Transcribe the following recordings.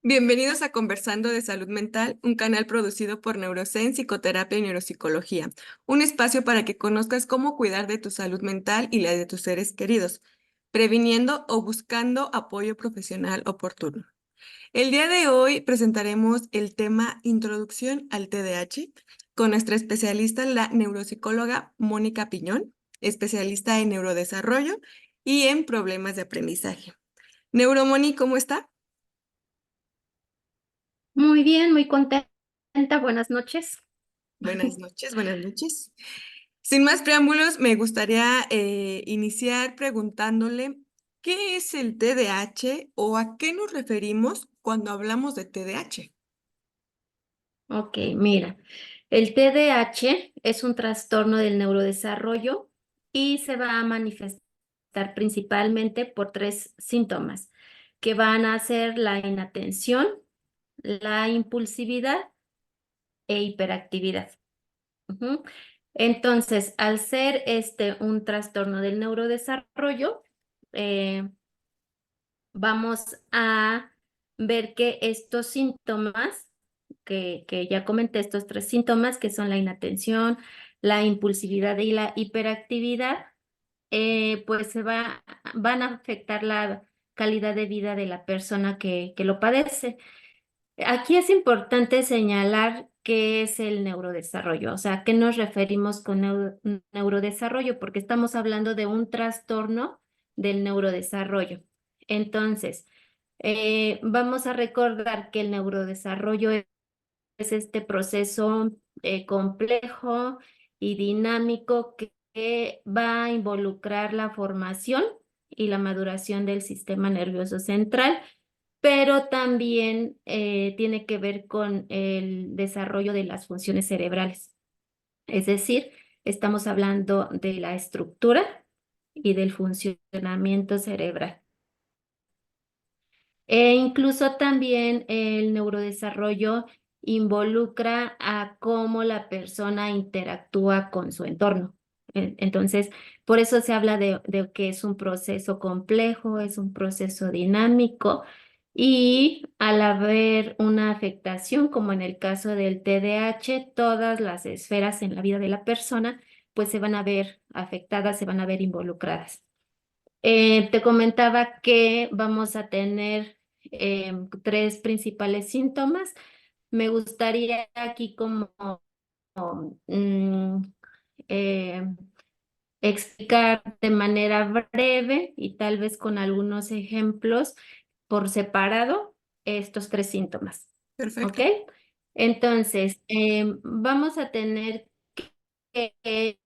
Bienvenidos a Conversando de Salud Mental, un canal producido por Neurosen Psicoterapia y Neuropsicología, un espacio para que conozcas cómo cuidar de tu salud mental y la de tus seres queridos, previniendo o buscando apoyo profesional oportuno. El día de hoy presentaremos el tema Introducción al TDAH con nuestra especialista, la neuropsicóloga Mónica Piñón, especialista en neurodesarrollo y en problemas de aprendizaje. Neuromoni, ¿cómo está? Muy bien, muy contenta. Buenas noches. Buenas noches, buenas noches. Sin más preámbulos, me gustaría iniciar preguntándole, ¿qué es el TDAH o a qué nos referimos cuando hablamos de TDAH? Ok, mira, el TDAH es un trastorno del neurodesarrollo y se va a manifestar principalmente por tres síntomas, que van a ser la inatención, la impulsividad e hiperactividad. Ujú. Entonces, al ser este un trastorno del neurodesarrollo, eh, vamos a ver que estos síntomas, que ya comenté, estos tres síntomas, que son la inatención, la impulsividad y la hiperactividad, pues van a afectar la calidad de vida de la persona que lo padece. Aquí es importante señalar qué es el neurodesarrollo, o sea, ¿a qué nos referimos con neurodesarrollo? Porque estamos hablando de un trastorno del neurodesarrollo. Entonces, vamos a recordar que el neurodesarrollo es este proceso complejo y dinámico que va a involucrar la formación y la maduración del sistema nervioso central, pero también tiene que ver con el desarrollo de las funciones cerebrales. Es decir, estamos hablando de la estructura y del funcionamiento cerebral. E incluso también el neurodesarrollo involucra a cómo la persona interactúa con su entorno. Entonces, por eso se habla de que es un proceso complejo, es un proceso dinámico y al haber una afectación, como en el caso del TDAH, todas las esferas en la vida de la persona pues se van a ver afectadas, se van a ver involucradas. Te comentaba que vamos a tener tres principales síntomas. Me gustaría aquí como mm, eh, explicar de manera breve y tal vez con algunos ejemplos por separado estos tres síntomas. ¿Ok? Perfecto. Entonces, vamos a tener que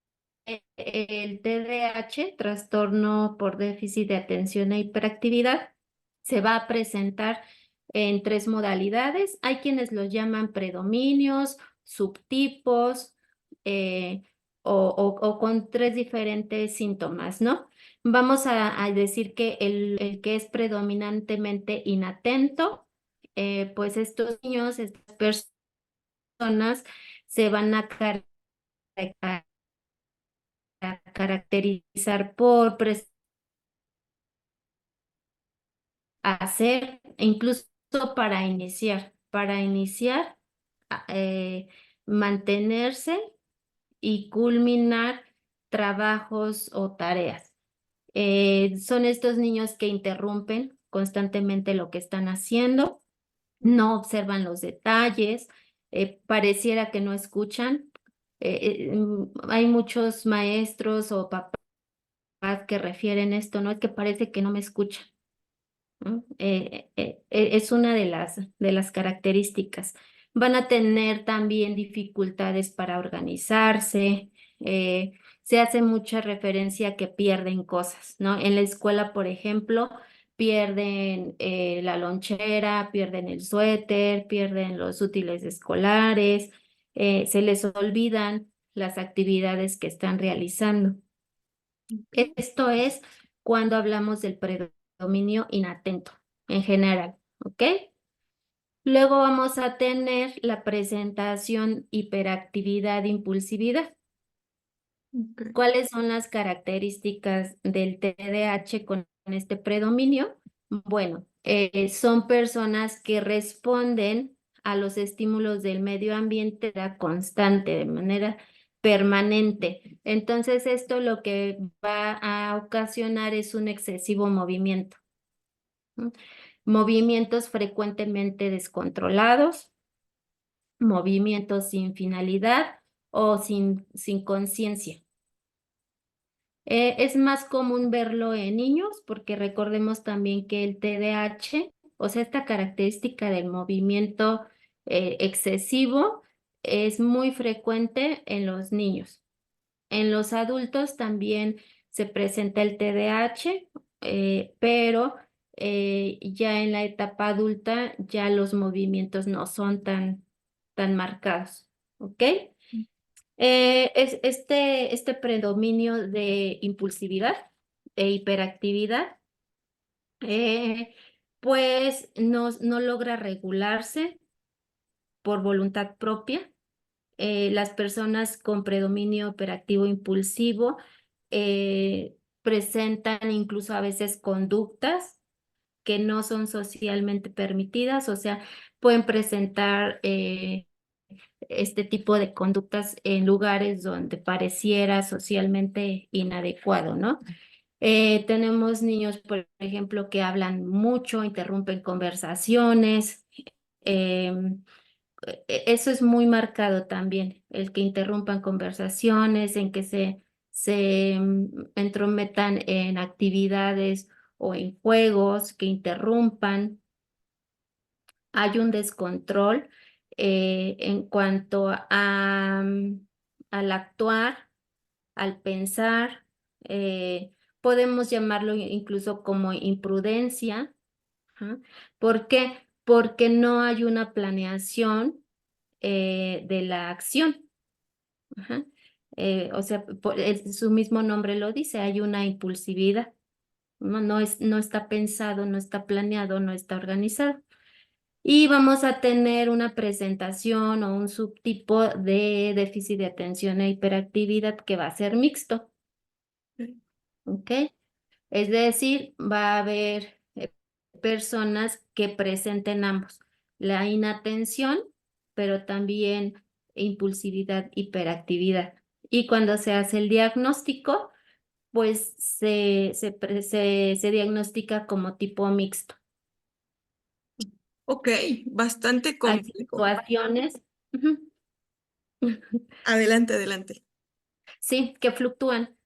el TDAH, trastorno por déficit de atención e hiperactividad, se va a presentar en tres modalidades. Hay quienes los llaman predominios, subtipos, o con tres diferentes síntomas, ¿no? Vamos a decir que el que es predominantemente inatento, pues estos niños, estas personas se van a caracterizar por hacer, e incluso para iniciar, a- eh, mantenerse y culminar trabajos o tareas. Son estos niños que interrumpen constantemente lo que están haciendo, no observan los detalles, pareciera que no escuchan. Hay muchos maestros o papás que refieren esto, ¿no? Es que parece que no me escuchan, ¿no? Es una de las características. Van a tener también dificultades para organizarse. Se hace mucha referencia a que pierden cosas, ¿no? En la escuela, por ejemplo, pierden la lonchera, pierden el suéter, pierden los útiles escolares, se les olvidan las actividades que están realizando. Ok. Esto es cuando hablamos del predominio inatento en general, ¿ok? Luego vamos a tener la presentación hiperactividad impulsividad. Ok. ¿Cuáles son las características del TDAH con este predominio? Bueno, son personas que responden a los estímulos del medio ambiente de manera constante, de manera permanente. Entonces, esto lo que va a ocasionar es un excesivo movimiento. ¿No? Movimientos frecuentemente descontrolados, movimientos sin finalidad o sin conciencia. Es más común verlo en niños porque recordemos también que el TDAH, o sea, esta característica del movimiento excesivo, es muy frecuente en los niños. En los adultos también se presenta el TDAH, pero ya en la etapa adulta ya los movimientos no son tan marcados. ¿Ok? Es este predominio de impulsividad e hiperactividad, pues no logra regularse por voluntad propia. Las personas con predominio hiperactivo impulsivo presentan incluso a veces conductas que no son socialmente permitidas, o sea, pueden presentar este tipo de conductas en lugares donde pareciera socialmente inadecuado, ¿no? Tenemos niños, por ejemplo, que hablan mucho, interrumpen conversaciones. em, Eso es muy marcado también, el que interrumpan conversaciones, en que se entrometan en actividades o en juegos, que interrumpan. Hay un descontrol en cuanto al actuar, al pensar. Podemos llamarlo incluso como imprudencia. Ajá. ¿Por qué? Porque no hay una planeación de la acción. Ajá. O sea, su mismo nombre lo dice, hay una impulsividad. No está pensado, no está planeado, no está organizado. Y vamos a tener una presentación o un subtipo de déficit de atención e hiperactividad que va a ser mixto, ¿ok? Es decir, va a haber personas que presenten ambos, la inatención, pero también impulsividad, hiperactividad. Y cuando se hace el diagnóstico, pues se diagnostica como tipo mixto. Ok, bastante Hay complejo. situaciones. Ujú. Adelante, adelante. Sí, que fluctúan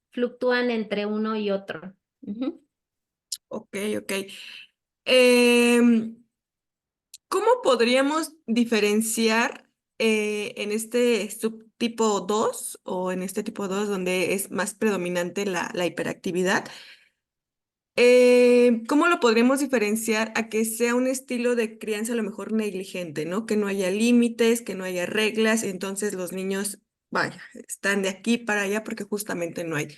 entre uno y otro. Ujú. Ok, ok. Em, ¿Cómo podríamos diferenciar en este subtipo 2 o en este tipo 2 donde es más predominante la hiperactividad? ¿Cómo lo podríamos diferenciar a que sea un estilo de crianza a lo mejor negligente, ¿no? Que no haya límites, que no haya reglas, entonces los niños, vaya, están de aquí para allá porque justamente no hay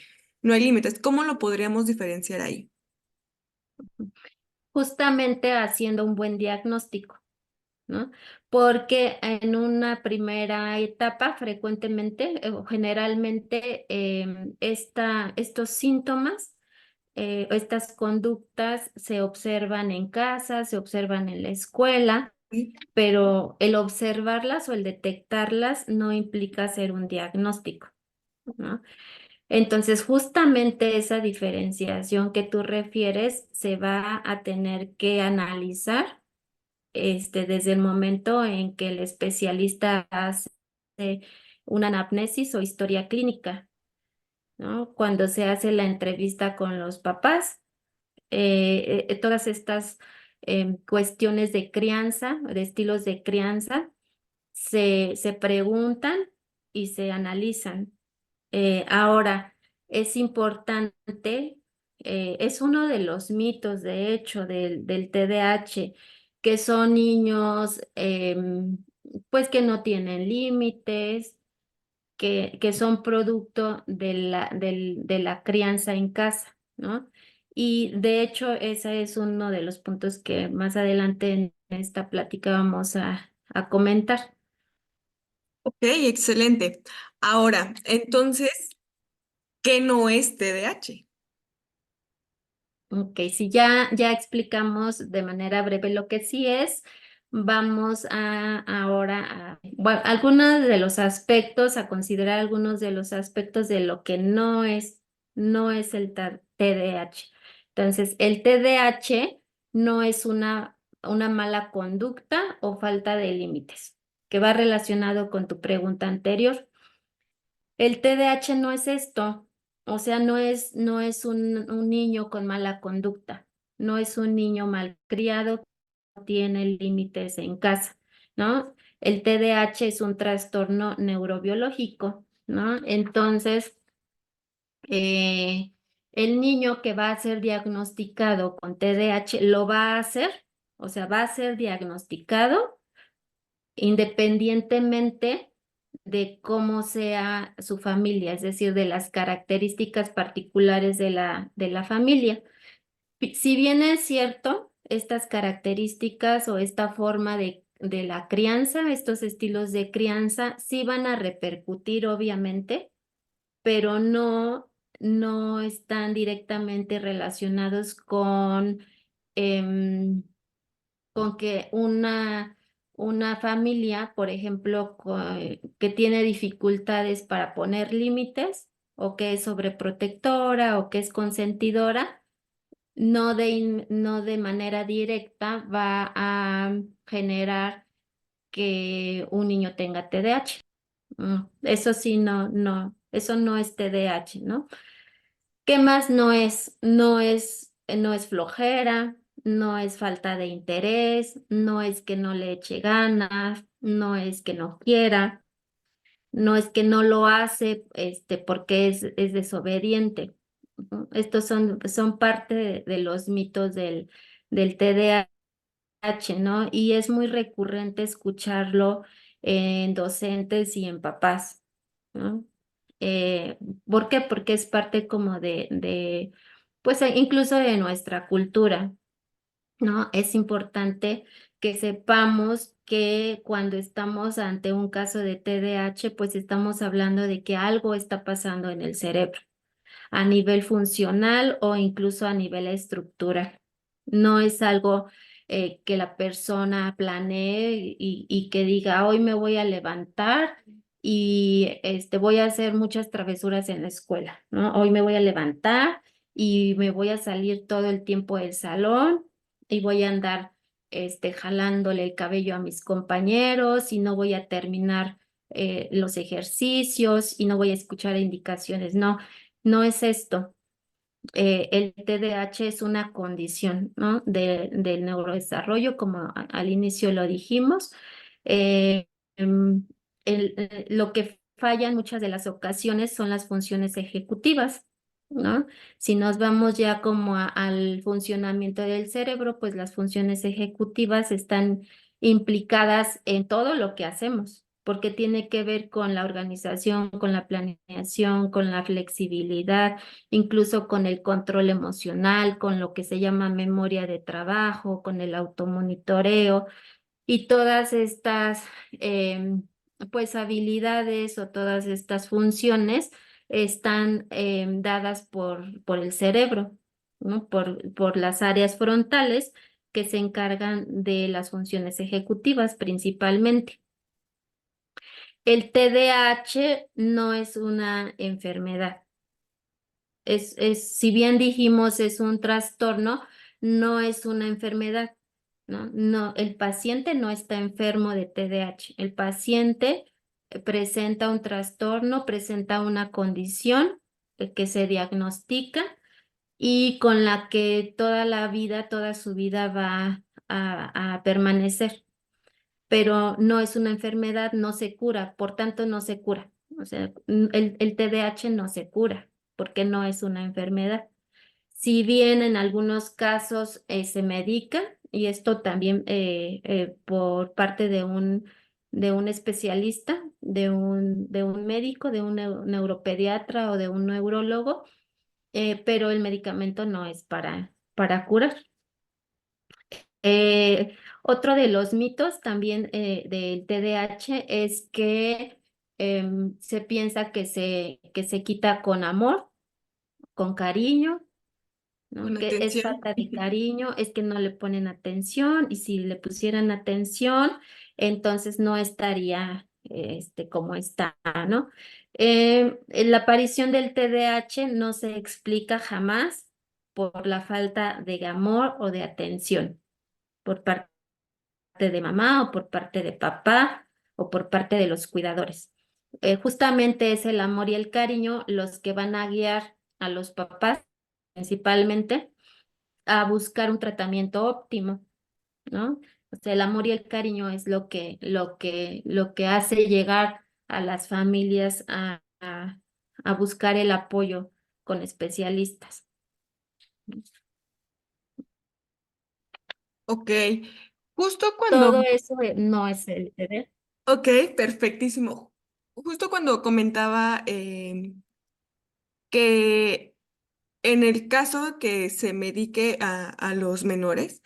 límites. ¿Cómo lo podríamos diferenciar ahí? Justamente haciendo un buen diagnóstico, ¿no? Porque en una primera etapa, frecuentemente o generalmente, estos síntomas, estas conductas se observan en casa, se observan en la escuela, Sí. pero el observarlas o el detectarlas no implica hacer un diagnóstico, ¿no? Entonces, justamente esa diferenciación que tú refieres se va a tener que analizar desde el momento en que el especialista hace una anamnesis o historia clínica, ¿no? Cuando se hace la entrevista con los papás, todas estas cuestiones de crianza, de estilos de crianza, se preguntan y se analizan. Ahora, es importante, es uno de los mitos, de hecho, del TDAH, que son niños, pues que no tienen límites, que son producto de la crianza en casa, ¿no? Y de hecho, ese es uno de los puntos que más adelante en esta plática vamos a comentar. Ok, excelente. Ahora, entonces, ¿qué no es TDAH? Ok, si ya explicamos de manera breve lo que sí es, vamos a ahora bueno, algunos de los aspectos, a considerar algunos de los aspectos de lo que no es el TDAH. Entonces, el TDAH no es una mala conducta o falta de límites, que va relacionado con tu pregunta anterior. El TDAH no es esto, o sea, no es un niño con mala conducta, no es un niño malcriado, no tiene límites en casa, ¿no? El TDAH es un trastorno neurobiológico, ¿no? Entonces, eh, el niño que va a ser diagnosticado con TDAH lo va a hacer, o sea, va a ser diagnosticado independientemente de cómo sea su familia, es decir, de las características particulares de la familia. Si bien es cierto, estas características o esta forma de la crianza, estos estilos de crianza, sí van a repercutir, obviamente, pero no están directamente relacionados em, con que una familia, por ejemplo, que tiene dificultades para poner límites o que es sobreprotectora o que es consentidora, no de manera directa va a generar que un niño tenga TDAH. Eso sí, eso no es TDAH, ¿no? ¿Qué más no es? No es flojera, no es falta de interés, no es que no le eche ganas, no es que no quiera, no es que no lo hace porque es desobediente. Estos son parte de los mitos del TDAH, ¿no? Y es muy recurrente escucharlo en docentes y en papás, ¿no? Eh, ¿Por qué? Porque es parte como pues incluso de nuestra cultura, ¿no? Es importante que sepamos que cuando estamos ante un caso de TDAH, pues estamos hablando de que algo está pasando en el cerebro a nivel funcional o incluso a nivel estructural. No es algo que la persona planee y que diga, hoy me voy a levantar y voy a hacer muchas travesuras en la escuela, ¿no? Hoy me voy a levantar y me voy a salir todo el tiempo del salón y voy a andar jalándole el cabello a mis compañeros y no voy a terminar los ejercicios y no voy a escuchar indicaciones. No, no es esto. El TDAH es una condición, ¿no? Del neurodesarrollo, como al inicio lo dijimos. Eh, em, lo que falla en muchas de las ocasiones son las funciones ejecutivas, ¿no? Si nos vamos ya como al funcionamiento del cerebro, pues las funciones ejecutivas están implicadas en todo lo que hacemos, porque tiene que ver con la organización, con la planeación, con la flexibilidad, incluso con el control emocional, con lo que se llama memoria de trabajo, con el automonitoreo y todas estas pues habilidades o todas estas funciones están dadas por el cerebro, ¿no? Por las áreas frontales que se encargan de las funciones ejecutivas principalmente. El TDAH no es una enfermedad. Si bien dijimos es un trastorno, no es una enfermedad, ¿no? No, el paciente no está enfermo de TDAH. El paciente presenta un trastorno, presenta una condición que se diagnostica y con la que toda la vida, toda su vida va a permanecer, pero no es una enfermedad, no se cura, por tanto no se cura. O sea, el TDAH no se cura porque no es una enfermedad. Si bien en algunos casos se medica, y esto también por parte de un especialista, de un médico, de un neuropediatra o de un neurólogo, pero el medicamento no es para curar. Otro de los mitos también del TDAH es que se piensa que se quita con amor, con cariño, ¿no? Con Que es atención. falta de cariño, es que no le ponen atención y si le pusieran atención, entonces no estaría como está, ¿no? La aparición del TDAH no se explica jamás por la falta de amor o de atención por parte de mamá o por parte de papá o por parte de los cuidadores. Justamente es el amor y el cariño los que van a guiar a los papás principalmente a buscar un tratamiento óptimo, ¿no? O sea, el amor y el cariño es lo que hace llegar a las familias a buscar el apoyo con especialistas. Ok. Justo cuando, Todo eso no es el deber. ok, perfectísimo. Justo cuando comentaba que en el caso que se medique a los menores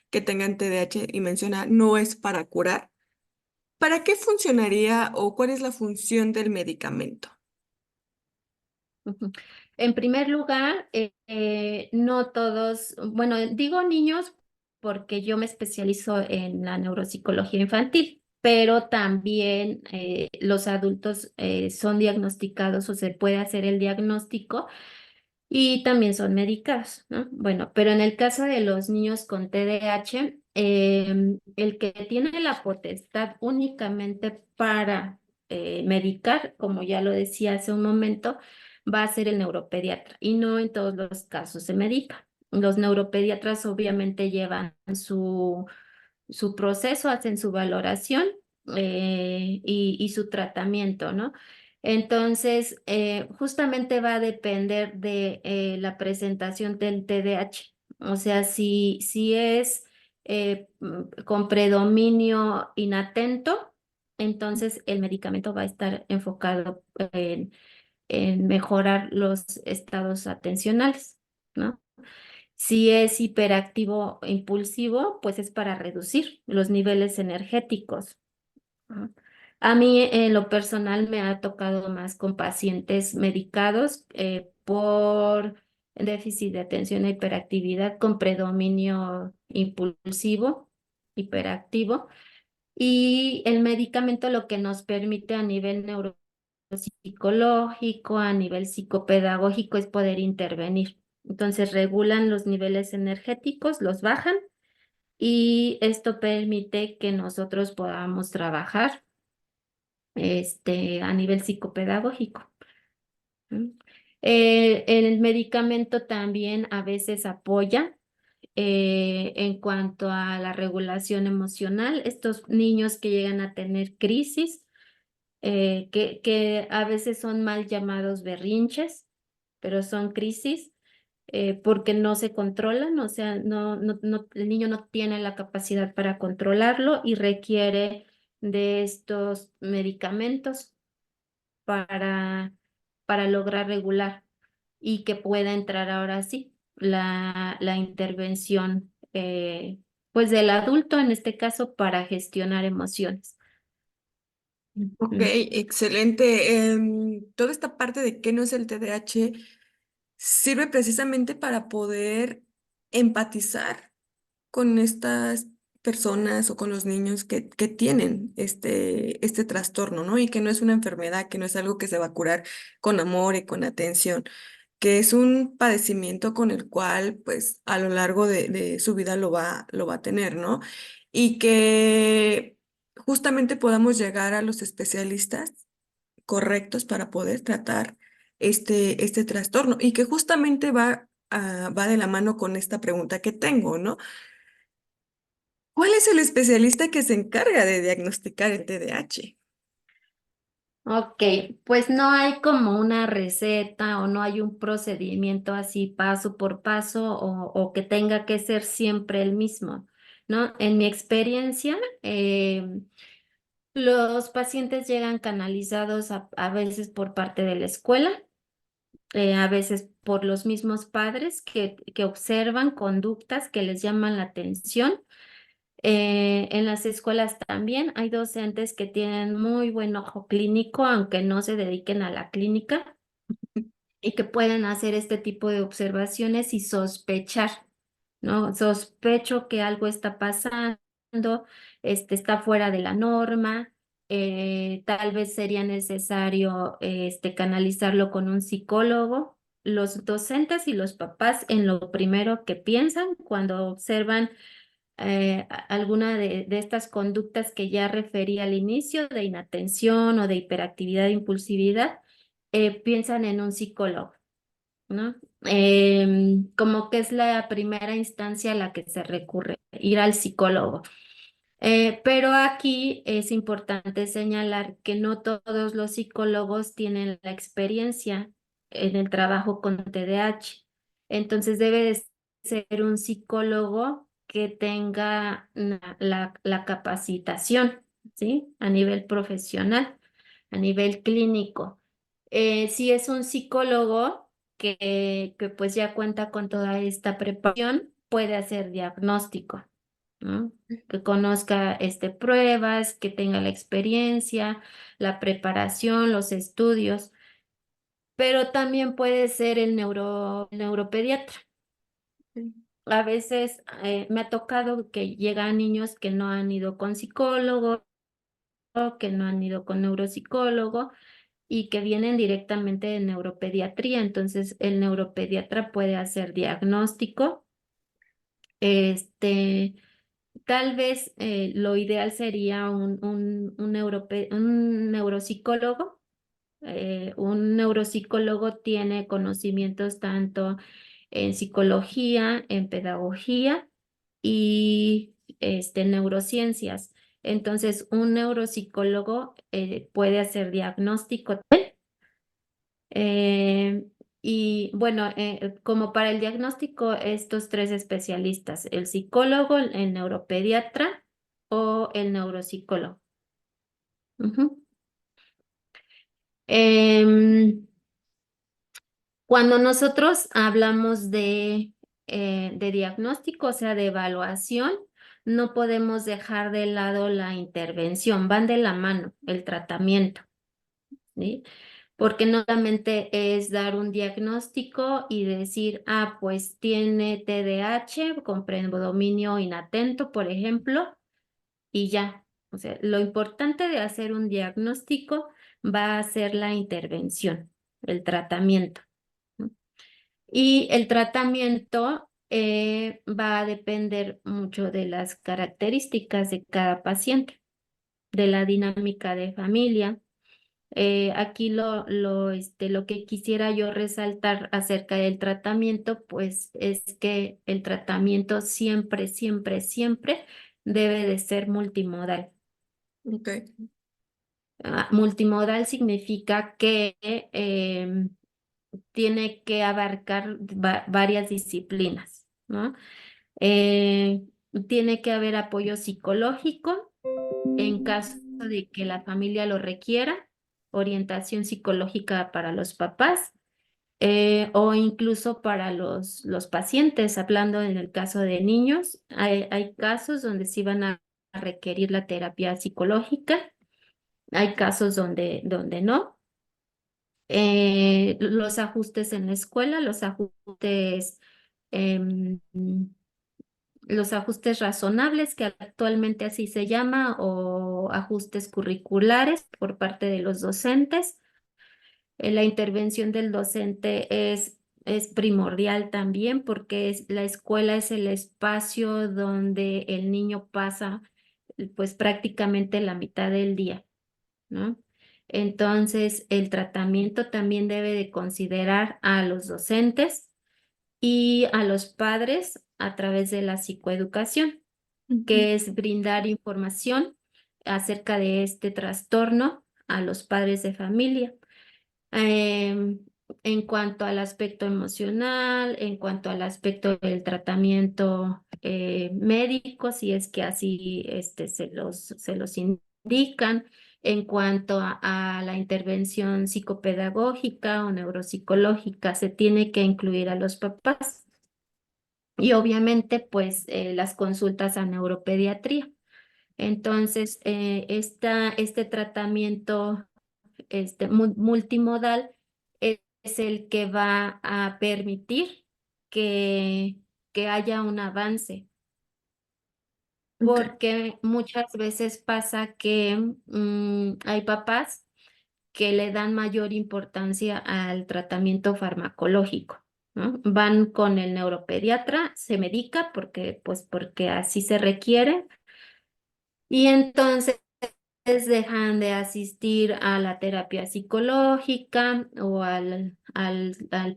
que tengan TDAH y menciona no es para curar, ¿para qué funcionaría o cuál es la función del medicamento? Ujú. En primer lugar, no todos, bueno, digo niños porque yo me especializo en la neuropsicología infantil, pero también los adultos son diagnosticados o se puede hacer el diagnóstico y también son medicados, ¿no? Bueno, pero en el caso de los niños con TDAH, el que tiene la potestad únicamente para medicar, como ya lo decía hace un momento, va a ser el neuropediatra y no en todos los casos se medica. Los neuropediatras obviamente llevan su proceso, hacen su valoración y su tratamiento, ¿no? Entonces, justamente va a depender de la presentación del TDAH. O sea, si es con predominio inatento, entonces el medicamento va a estar enfocado en mejorar los estados atencionales, ¿no? Si es hiperactivo e impulsivo, pues es para reducir los niveles energéticos. ¿No? A mí en lo personal me ha tocado más con pacientes medicados por déficit de atención e hiperactividad con predominio impulsivo, hiperactivo. Y el medicamento lo que nos permite a nivel neuropsicológico, a nivel psicopedagógico, es poder intervenir. Entonces regulan los niveles energéticos, los bajan y esto permite que nosotros podamos trabajar a nivel psicopedagógico. ¿No? El medicamento también a veces apoya en cuanto a la regulación emocional. Estos niños que llegan a tener crisis, que a veces son mal llamados berrinches, pero son crisis porque no se controlan, o sea, el niño no tiene la capacidad para controlarlo y requiere de estos medicamentos para, para lograr regular y que pueda entrar ahora sí la intervención pues del adulto en este caso para gestionar emociones. Ok, Ujú. excelente. Toda esta parte de qué no es el TDAH sirve precisamente para poder empatizar con estas personas o con los niños que tienen este trastorno, ¿no? Y que no es una enfermedad, que no es algo que se va a curar con amor y con atención, que es un padecimiento con el cual, pues, a lo largo de su vida lo va a tener, ¿no? Y que justamente podamos llegar a los especialistas correctos para poder tratar este trastorno y que justamente va de la mano con esta pregunta que tengo, ¿no? ¿Cuál es el especialista que se encarga de diagnosticar el TDAH? Ok, pues no hay como una receta o no hay un procedimiento así paso por paso o que tenga que ser siempre el mismo, ¿no? En mi experiencia, los pacientes llegan canalizados a veces por parte de la escuela, a veces por los mismos padres que observan conductas que les llaman la atención. En las escuelas también hay docentes que tienen muy buen ojo clínico, aunque no se dediquen a la clínica. y que pueden hacer este tipo de observaciones y sospechar, ¿no? Sospecho que algo está pasando, está fuera de la norma, tal vez sería necesario canalizarlo con un psicólogo. Los docentes y los papás en lo primero que piensan cuando observan alguna de estas conductas que ya referí al inicio, de inatención o de hiperactividad e impulsividad, piensan en un psicólogo, ¿no? Como que es la primera instancia a la que se recurre, ir al psicólogo. Pero aquí es importante señalar que no todos los psicólogos tienen la experiencia en el trabajo con TDAH. Entonces debe de ser un psicólogo que tenga la capacitación, ¿sí? A nivel profesional, a nivel clínico. Si es un psicólogo que pues ya cuenta con toda esta preparación, puede hacer diagnóstico, ¿no? Que conozca pruebas, que tenga la experiencia, la preparación, los estudios, pero también puede ser el neuropediatra. A veces me ha tocado que llegan niños que no han ido con psicólogo, que no han ido con neuropsicólogo y que vienen directamente de neuropediatría. Entonces, el neuropediatra puede hacer diagnóstico. Este, Tal vez lo ideal sería un neuropsicólogo. Un neuropsicólogo tiene conocimientos tanto en psicología, en pedagogía y neurociencias. Entonces, un neuropsicólogo puede hacer diagnóstico. Eh, y bueno, como para el diagnóstico, estos tres especialistas, el psicólogo, el neuropediatra o el neuropsicólogo. Ujú. Em, Cuando nosotros hablamos de diagnóstico, o sea, de evaluación, no podemos dejar de lado la intervención, van de la mano, el tratamiento, ¿sí? Porque no solamente es dar un diagnóstico y decir, ah, pues tiene TDAH con predominio inatento, por ejemplo, y ya. O sea, lo importante de hacer un diagnóstico va a ser la intervención, el tratamiento, ¿no? Y el tratamiento va a depender mucho de las características de cada paciente, de la dinámica de familia. Aquí lo que quisiera yo resaltar acerca del tratamiento, pues es que el tratamiento siempre, siempre, siempre debe de ser multimodal. Ok, Multimodal significa que tiene que abarcar varias disciplinas, ¿no? Eh, Tiene que haber apoyo psicológico en caso de que la familia lo requiera, orientación psicológica para los papás o incluso para los pacientes, hablando en el caso de niños, hay casos donde sí van a requerir la terapia psicológica, hay casos donde no. Los ajustes en la escuela, em, los ajustes razonables, que actualmente así se llama, o ajustes curriculares por parte de los docentes. La intervención del docente es primordial también porque la escuela es el espacio donde el niño pasa pues prácticamente la mitad del día, ¿no? Entonces, el tratamiento también debe de considerar a los docentes y a los padres a través de la psicoeducación, ujú, que es brindar información acerca de este trastorno a los padres de familia. Em, en cuanto al aspecto emocional, en cuanto al aspecto del tratamiento médico, si es que así se los indican, en cuanto a la intervención psicopedagógica o neuropsicológica, se tiene que incluir a los papás y obviamente pues las consultas a neuropediatría. Entonces, este tratamiento multimodal es el que va a permitir que, que haya un avance, Ok. porque muchas veces pasa que hay papás que le dan mayor importancia al tratamiento farmacológico, ¿no? Van con el neuropediatra, se medica porque así se requiere, y entonces dejan de asistir a la terapia psicológica o al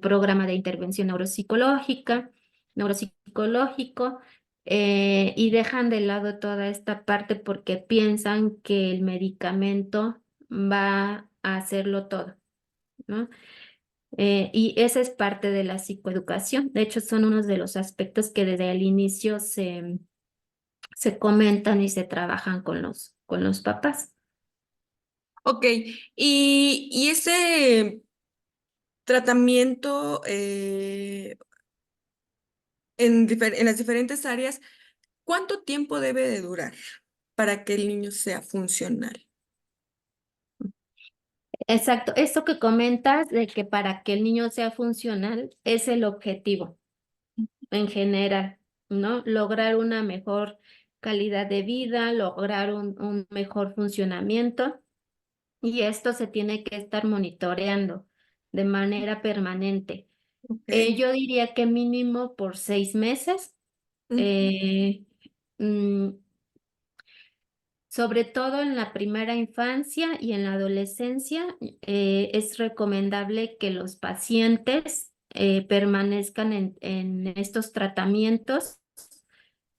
programa de intervención neuropsicológico, y dejan de lado toda esta parte porque piensan que el medicamento va a hacerlo todo, ¿no? Y esa es parte de la psicoeducación. De hecho, son unos de los aspectos que desde el inicio se comentan y se trabajan con los papás. Ok, y ese tratamiento en las diferentes áreas, ¿cuánto tiempo debe de durar para que el niño sea funcional? Exacto, esto que comentas de que para que el niño sea funcional es el objetivo en general, ¿no? Lograr una mejor calidad de vida, lograr un mejor funcionamiento, y esto se tiene que estar monitoreando de manera permanente. Ok. Yo diría que mínimo por 6 meses. Ujú. eh, mm, Sobre todo en la primera infancia y en la adolescencia, es recomendable que los pacientes permanezcan en estos tratamientos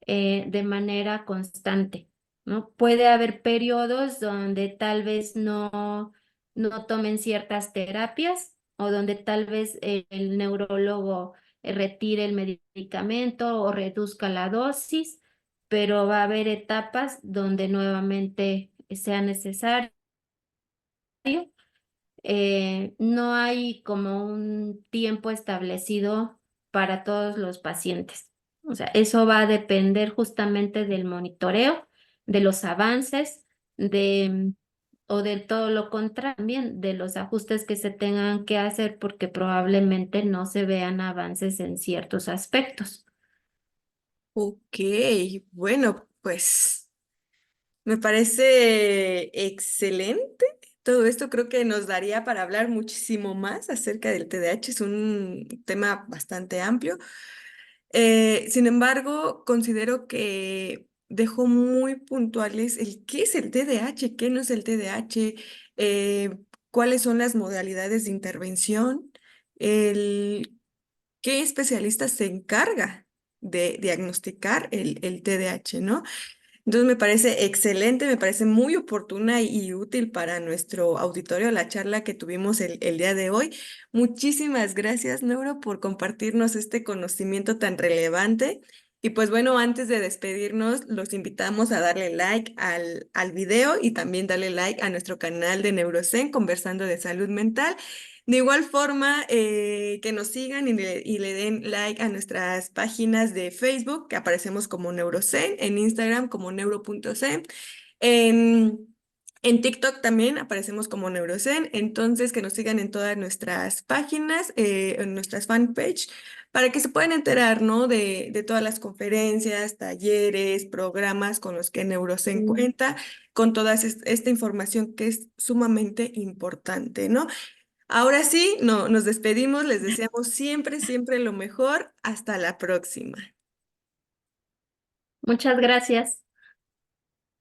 de manera constante, ¿no? Puede haber periodos donde tal vez no tomen ciertas terapias o donde tal vez el neurólogo retire el medicamento o reduzca la dosis, pero va a haber etapas donde nuevamente sea necesario. No hay como un tiempo establecido para todos los pacientes. O sea, eso va a depender justamente del monitoreo, de los avances, de, o de todo lo contrario, también de los ajustes que se tengan que hacer porque probablemente no se vean avances en ciertos aspectos. Ok, bueno, pues me parece excelente. Todo esto creo que nos daría para hablar muchísimo más acerca del TDAH. Es un tema bastante amplio. Sin embargo, considero que dejó muy puntuales el qué es el TDAH, qué no es el TDAH, eh, cuáles son las modalidades de intervención, el qué especialista se encarga de diagnosticar el TDAH, ¿no? Entonces me parece excelente, me parece muy oportuna y útil para nuestro auditorio la charla que tuvimos el día de hoy. Muchísimas gracias, Neuro, por compartirnos este conocimiento tan relevante. Y pues bueno, antes de despedirnos, los invitamos a darle like al video y también darle like a nuestro canal de Neurocen, conversando de salud mental. De igual forma, que nos sigan y le den like a nuestras páginas de Facebook, que aparecemos como Neurocen, en Instagram como neuro.zen, en, en TikTok también aparecemos como Neurocen, entonces que nos sigan en todas nuestras páginas, en nuestras fanpage, para que se puedan enterar, ¿no? De todas las conferencias, talleres, programas con los que Neurocen Mm. cuenta, con toda esta información que es sumamente importante, ¿no? Ahora sí, no, nos despedimos, les deseamos siempre, siempre lo mejor. Hasta la próxima. Muchas gracias.